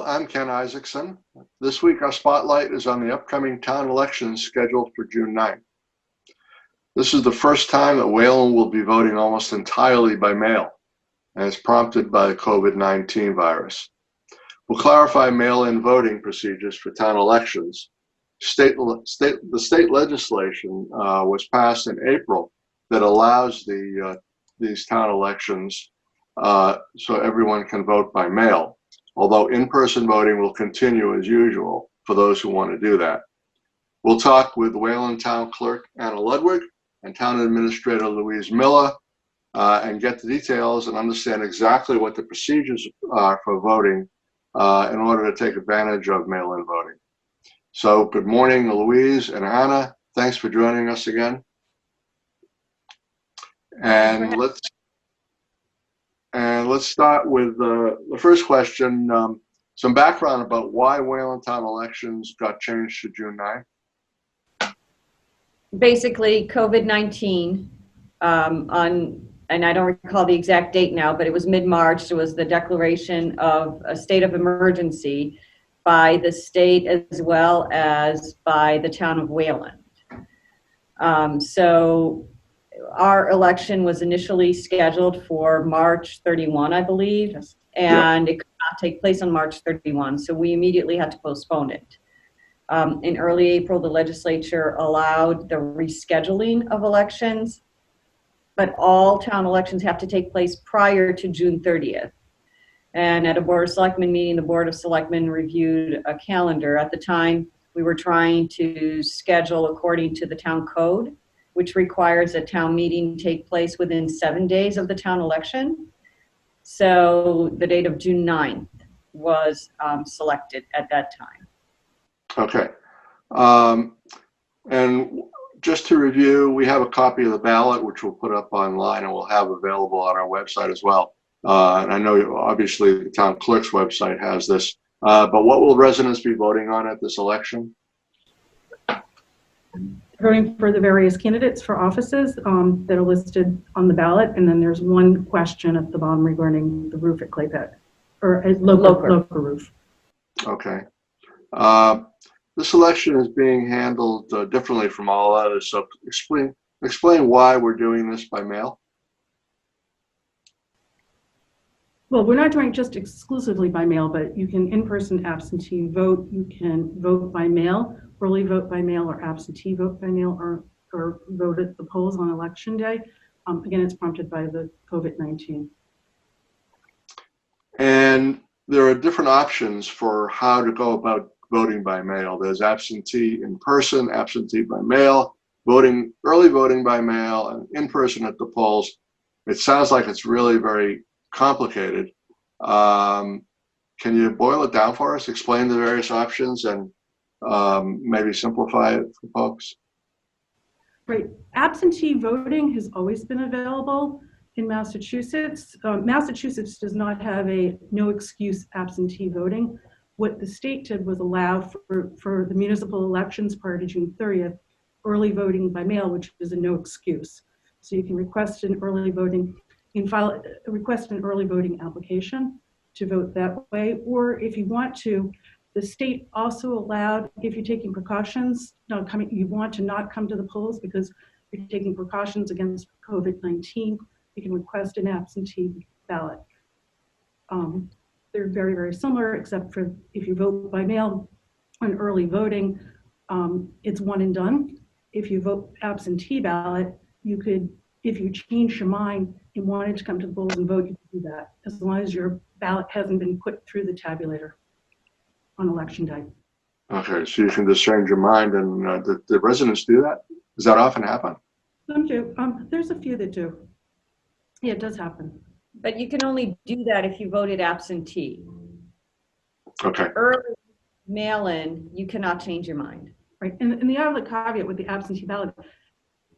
I'm Ken Isaacson. This week our spotlight is on the upcoming town elections scheduled for June 9th. This is the first time that Wayland will be voting almost entirely by mail, as prompted by the COVID-19 virus. We'll clarify mail-in voting procedures for town elections. The state legislation was passed in April that allows these town elections so everyone can vote by mail, although in-person voting will continue as usual for those who want to do that. We'll talk with Wayland Town Clerk Anna Ludwig and Town Administrator Louise Miller and get the details and understand exactly what the procedures are for voting in order to take advantage of mail-in voting. So good morning, Louise and Anna. Thanks for joining us again. And let's start with the first question. Some background about why Wayland Town elections got changed to June 9th. Basically, COVID-19 and I don't recall the exact date now, but it was mid-March. There was the declaration of a state of emergency by the state as well as by the town of Wayland. So our election was initially scheduled for March 31, I believe, and it could not take place on March 31, so we immediately had to postpone it. In early April, the legislature allowed the rescheduling of elections, but all town elections have to take place prior to June 30th. And at a Board of Selectmen meeting, the Board of Selectmen reviewed a calendar. At the time, we were trying to schedule according to the town code, which requires a town meeting take place within 7 days of the town election. So the date of June 9th was selected at that time. Okay. And just to review, we have a copy of the ballot, which we'll put up online and we'll have available on our website as well. And I know obviously the town clerk's website has this, but what will residents be voting on at this election? Voting for the various candidates for offices that are listed on the ballot, and then there's one question at the bottom regarding the roof at Clay Pit, or a local roof. Okay. This election is being handled differently from all others, so explain why we're doing this by mail. Well, we're not doing just exclusively by mail, but you can in-person absentee vote, you can vote by mail, early vote by mail, or absentee vote by mail, or vote at the polls on election day. Again, it's prompted by the COVID-19. And there are different options for how to go about voting by mail. There's absentee in person, absentee by mail, early voting by mail, and in person at the polls. It sounds like it's really very complicated. Can you boil it down for us? Explain the various options and maybe simplify it for folks. Right. Absentee voting has always been available in Massachusetts. Massachusetts does not have a no excuse absentee voting. What the state did was allow for the municipal elections prior to June 30th, early voting by mail, which is a no excuse. So you can request an early voting, you can request an early voting application to vote that way. Or if you want to, the state also allowed, if you're taking precautions, you want to not come to the polls because you're taking precautions against COVID-19, you can request an absentee ballot. They're very, very similar, except for if you vote by mail on early voting, it's one and done. If you vote absentee ballot, you could, if you change your mind and wanted to come to the polls and vote, you can do that, as long as your ballot hasn't been put through the tabulator on election day. Okay, so you can just change your mind, and the residents do that? Does that often happen? Some do. There's a few that do. Yeah, it does happen. But you can only do that if you voted absentee. Okay. Early mail-in, you cannot change your mind. Right, and the other caveat with the absentee ballot,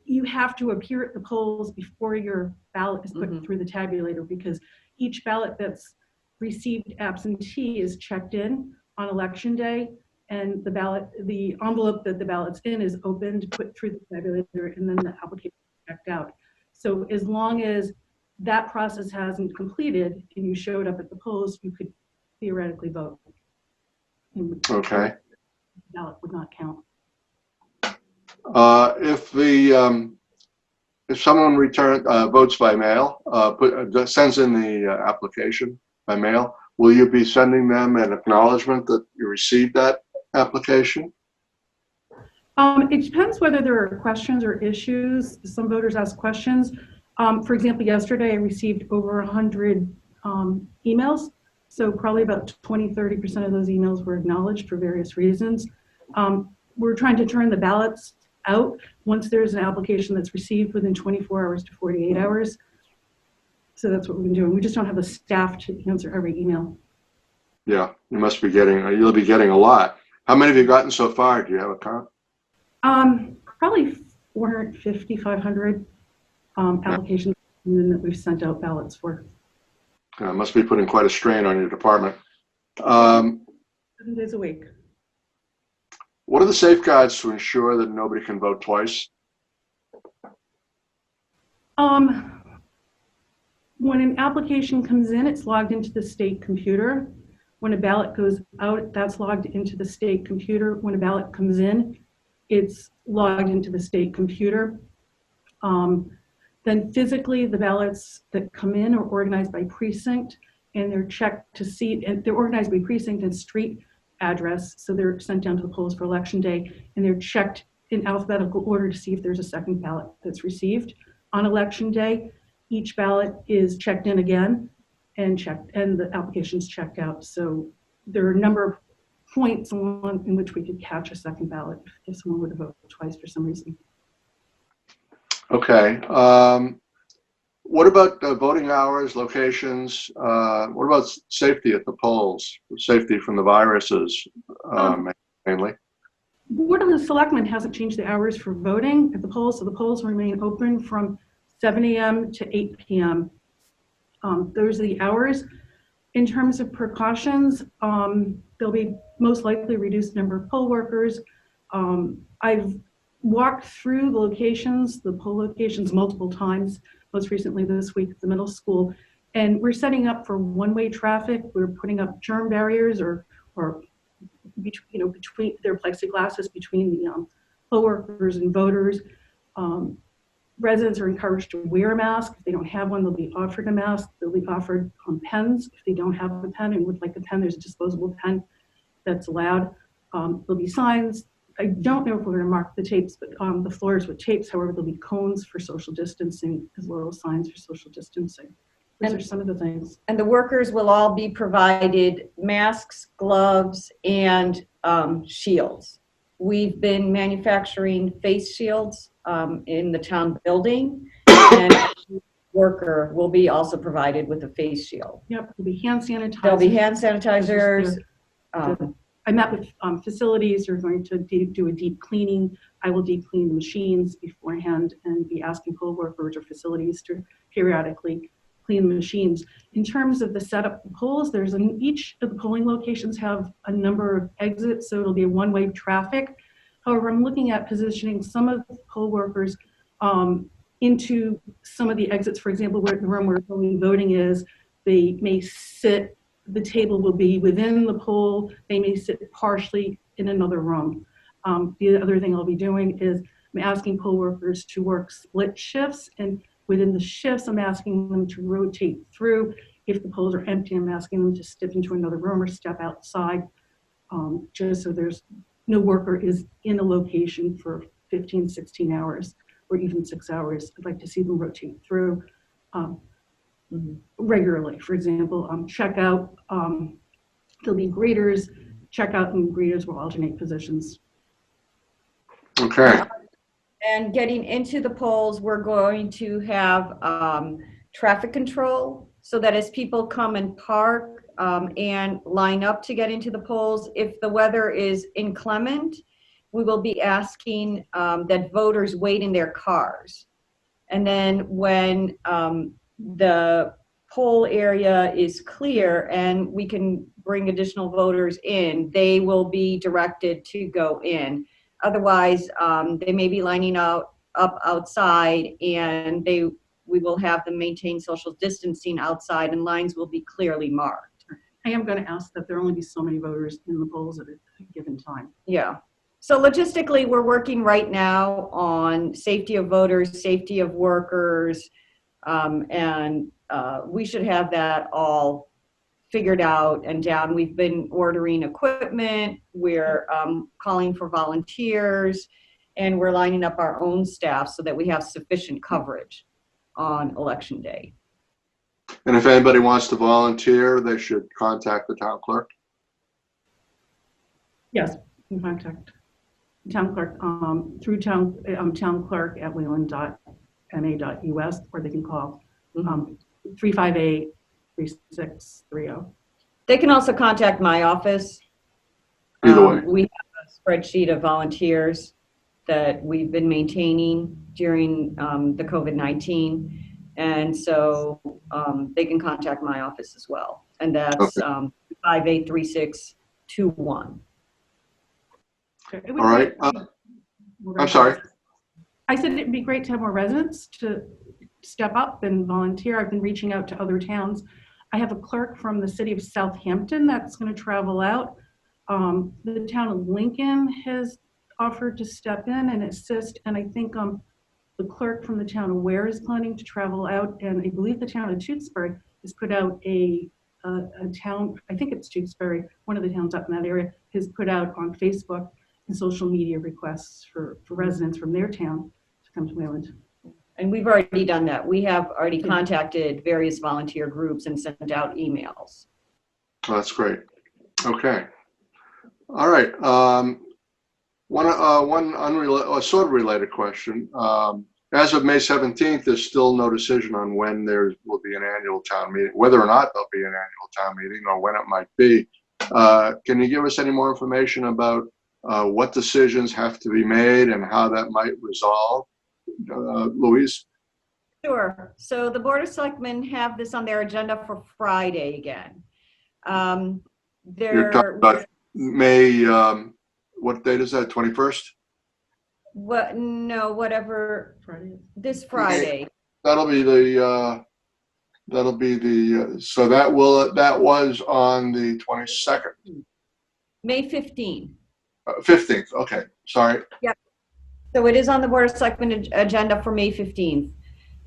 you have to appear at the polls before your ballot is put through the tabulator, because each ballot that's received absentee is checked in on election day, and the envelope that the ballot's in is opened, put through the tabulator, and then the application is checked out. So as long as that process hasn't completed and you showed up at the polls, you could theoretically vote. Okay. Ballot would not count. If someone votes by mail, sends in the application by mail, will you be sending them an acknowledgement that you received that application? It depends whether there are questions or issues. Some voters ask questions. For example, yesterday I received over 100 emails. So probably about 20–30% of those emails were acknowledged for various reasons. We're trying to turn the ballots out once there's an application that's received within 24 hours to 48 hours. So that's what we've been doing. We just don't have the staff to answer every email. Yeah, you'll be getting a lot. How many have you gotten so far? Do you have a count? Probably 450, 500 applications that we've sent out ballots for. Must be putting quite a strain on your department. 7 days a week. What are the safeguards to ensure that nobody can vote twice? When an application comes in, it's logged into the state computer. When a ballot goes out, that's logged into the state computer. When a ballot comes in, it's logged into the state computer. Then physically, the ballots that come in are organized by precinct, and they're checked to see, and they're organized by precinct and street address. So they're sent down to the polls for election day, and they're checked in alphabetical order to see if there's a second ballot that's received. On election day, each ballot is checked in again and the application's checked out. So there are a number of points in which we could catch a second ballot if someone were to vote twice for some reason. Okay. What about voting hours, locations? What about safety at the polls? Safety from the viruses, mainly. Board of the Selectmen hasn't changed the hours for voting at the polls, so the polls remain open from 7 a.m. to 8 p.m. Those are the hours. In terms of precautions, there'll be most likely a reduced number of poll workers. I've walked through the poll locations multiple times, most recently this week at the middle school, and we're setting up for one-way traffic. We're putting up germ barriers or between their plexiglasses between the poll workers and voters. Residents are encouraged to wear a mask. If they don't have one, they'll be offered a mask. They'll be offered pens. If they don't have a pen and would like a pen, there's a disposable pen that's allowed. There'll be signs. I don't know if we're going to mark the tapes, but the floors with tapes. However, there'll be cones for social distancing as well as signs for social distancing. Those are some of the things. And the workers will all be provided masks, gloves, and shields. We've been manufacturing face shields in the town building, and the worker will be also provided with a face shield. Yep, there'll be hand sanitizers. There'll be hand sanitizers. I met with facilities who are going to do a deep cleaning. I will deep clean the machines beforehand and be asking poll workers or facilities to periodically clean the machines. In terms of the setup of polls, each of the polling locations have a number of exits, so it'll be a one-way traffic. However, I'm looking at positioning some of the poll workers into some of the exits. For example, where the room where voting is, they may sit, the table will be within the poll, they may sit partially in another room. The other thing I'll be doing is I'm asking poll workers to work split shifts, and within the shifts, I'm asking them to rotate through. If the polls are empty, I'm asking them to step into another room or step outside, just so there's no worker is in a location for 15, 16 hours, or even 6 hours. I'd like to see them rotate through regularly. For example, checkout, there'll be greeters, checkout and greeters will alternate positions. Okay. And getting into the polls, we're going to have traffic control so that as people come and park and line up to get into the polls, if the weather is inclement, we will be asking that voters wait in their cars. And then when the poll area is clear and we can bring additional voters in, they will be directed to go in. Otherwise, they may be lining up outside, and we will have them maintain social distancing outside, and lines will be clearly marked. I am going to ask that there only be so many voters in the polls at a given time. Yeah. So logistically, we're working right now on safety of voters, safety of workers, and we should have that all figured out and down. We've been ordering equipment, we're calling for volunteers, and we're lining up our own staff so that we have sufficient coverage on election day. And if anybody wants to volunteer, they should contact the town clerk. Yes, in contact town clerk through town clerk at wayland.ma.us, or they can call 358-3630. They can also contact my office. Either way. We have a spreadsheet of volunteers that we've been maintaining during the COVID-19. And so they can contact my office as well. And that's 583621. All right. I'm sorry. I said it'd be great to have more residents to step up and volunteer. I've been reaching out to other towns. I have a clerk from the city of Southampton that's going to travel out. The town of Lincoln has offered to step in and assist, and I think the clerk from the town of Ware is planning to travel out, and I believe the town of Tewksbury has put out a town, I think it's Tewksbury, one of the towns up in that area, has put out on Facebook and social media requests for residents from their town to come to Wayland. And we've already done that. We have already contacted various volunteer groups and sent out emails. Oh, that's great. Okay. All right. One unrelated, sort of related question. As of May 17th, there's still no decision on when there will be an annual town meeting, whether or not there'll be an annual town meeting or when it might be. Can you give us any more information about what decisions have to be made and how that might resolve? Louise? Sure. So the Board of Selectmen have this on their agenda for Friday again. You're talking about May, what date is that, 21st? What? No, whatever. Friday. This Friday. That'll be the, so that was on the 22nd. May 15. 15th, okay, sorry. Yep. So it is on the Board of Selectmen agenda for May 15th.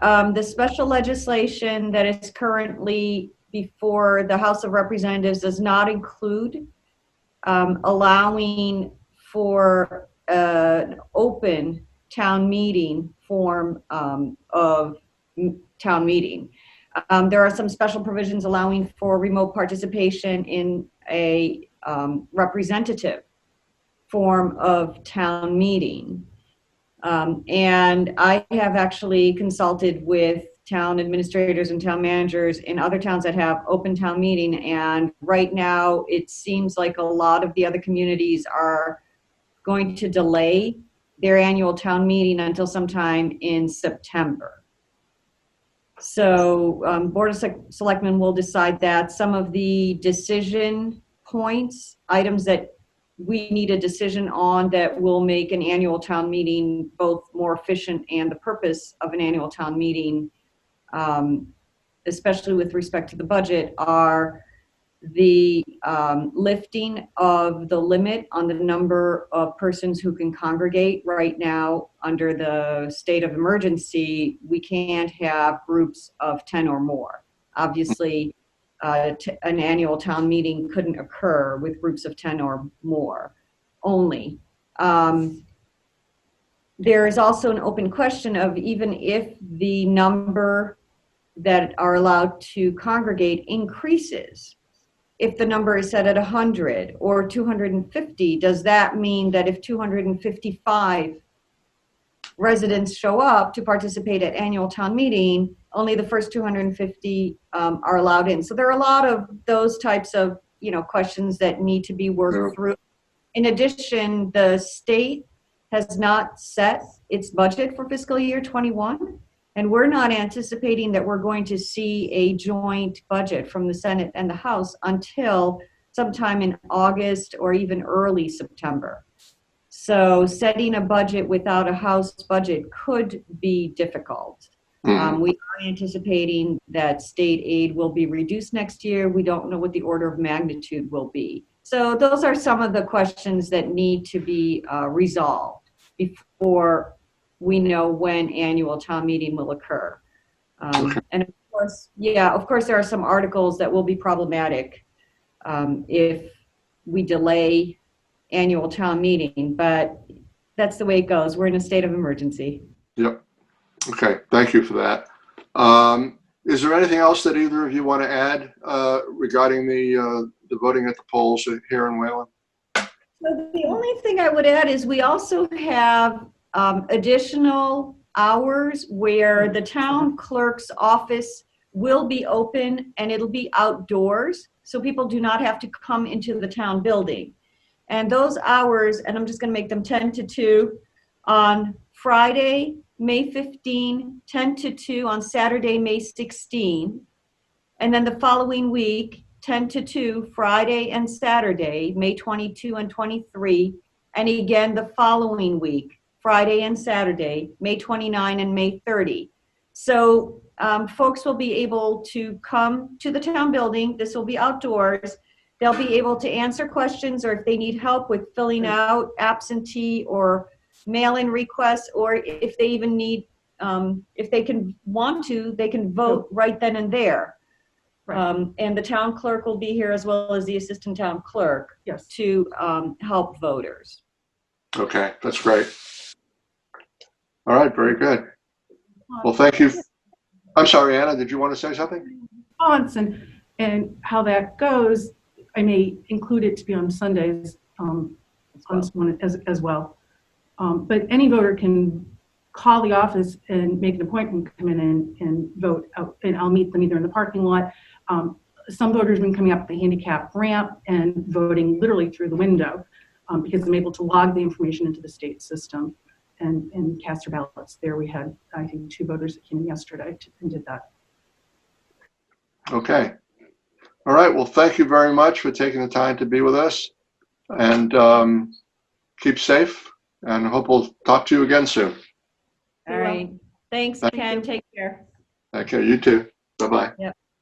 The special legislation that is currently before the House of Representatives does not include allowing for an open town meeting form of town meeting. There are some special provisions allowing for remote participation in a representative form of town meeting. And I have actually consulted with town administrators and town managers in other towns that have open town meeting. And right now, it seems like a lot of the other communities are going to delay their annual town meeting until sometime in September. So Board of Selectmen will decide that. Some of the decision points, items that we need a decision on that will make an annual town meeting both more efficient and the purpose of an annual town meeting, especially with respect to the budget, are the lifting of the limit on the number of persons who can congregate. Right now, under the state of emergency, we can't have groups of 10 or more. Obviously, an annual town meeting couldn't occur with groups of 10 or more only. There is also an open question of even if the number that are allowed to congregate increases, if the number is set at 100 or 250, does that mean that if 255 residents show up to participate at annual town meeting, only the first 250 are allowed in? So there are a lot of those types of questions that need to be worked through. In addition, the state has not set its budget for fiscal year 21, and we're not anticipating that we're going to see a joint budget from the Senate and the House until sometime in August or even early September. So setting a budget without a House budget could be difficult. We are anticipating that state aid will be reduced next year. We don't know what the order of magnitude will be. So those are some of the questions that need to be resolved before we know when annual town meeting will occur. And of course, there are some articles that will be problematic if we delay annual town meeting, but that's the way it goes. We're in a state of emergency. Yep. Okay, thank you for that. Is there anything else that either of you want to add regarding the voting at the polls here in Wayland? So the only thing I would add is we also have additional hours where the town clerk's office will be open and it'll be outdoors. So people do not have to come into the town building. And those hours, and I'm just going to make them 10 to 2 on Friday, May 15, 10 to 2 on Saturday, May 16. And then the following week, 10 to 2, Friday and Saturday, May 22 and 23. And again, the following week, Friday and Saturday, May 29 and May 30. So folks will be able to come to the town building. This will be outdoors. They'll be able to answer questions, or if they need help with filling out absentee or mail-in requests, or if they even need, if they want to, they can vote right then and there. Right. And the town clerk will be here as well as the assistant town clerk to help voters. Okay, that's great. All right, very good. Well, thank you. I'm sorry, Anna, did you want to say something? And how that goes, I may include it to be on Sundays as well. But any voter can call the office and make an appointment, come in and vote out, and I'll meet them either in the parking lot. Some voters have been coming up the handicap ramp and voting literally through the window because I'm able to log the information into the state system and cast their ballots there. We had, I think, 2 voters that came in yesterday and did that. Okay. All right. Well, thank you very much for taking the time to be with us, and keep safe, and hope we'll talk to you again soon. All right. Thanks, Ken. Take care. Okay, you too. Bye-bye. Yep.